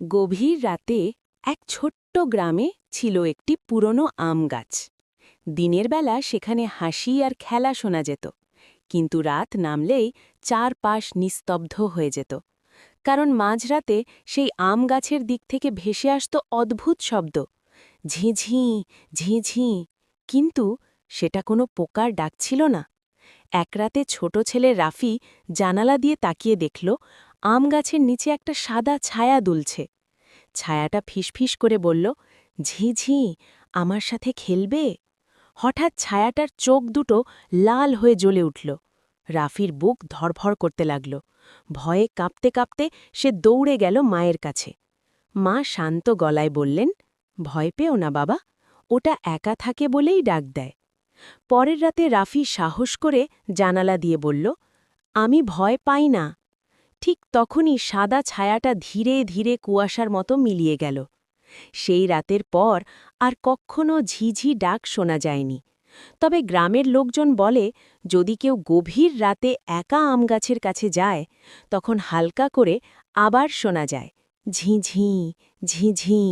গভীর রাতে এক ছোট্ট গ্রামে ছিল একটি পুরনো আম গাছ। দিনের বেলা সেখানে হাসি আর খেলা শোনা যেত, কিন্তু রাত নামলেই চারপাশ নিস্তব্ধ হয়ে যেত। কারণ মাঝরাতে সেই আম গাছের দিক থেকে ভেসে আসত অদ্ভুত শব্দ, ঝিঁঝি ঝিঁঝি। কিন্তু সেটা কোনো পোকার ডাক ছিল না। এক রাতে ছোট ছেলে রাফি জানালা দিয়ে তাকিয়ে দেখল আম গাছের নিচে একটা সাদা ছায়া দুলছে। ছায়াটা ফিসফিস করে বলল, ঝিঝি, আমার সাথে খেলবে? হঠাৎ ছায়াটার চোখ দুটো লাল হয়ে জ্বলে উঠল। রাফির বুক ধড়ফড় করতে লাগল। ভয়ে কাঁপতে কাঁপতে সে দৌড়ে গেল মায়ের কাছে। মা শান্ত গলায় বললেন, ভয় পেও না বাবা, ওটা একা থাকে বলেই ডাক দেয়। পরের রাতে রাফি সাহস করে জানালা দিয়ে বলল, আমি ভয় পাই না। ঠিক তখনই সাদা ছায়াটা ধীরে ধীরে কুয়াশার মতো মিলিয়ে গেল। সেই রাতের পর আর কখনো ঝিঝি ডাক শোনা যায়নি। তবে গ্রামের লোকজন বলে, যদি কেউ গভীর রাতে একা আম গাছের কাছে যায়, তখন হালকা করে আবার শোনা যায়, ঝিঝি ঝিঝি।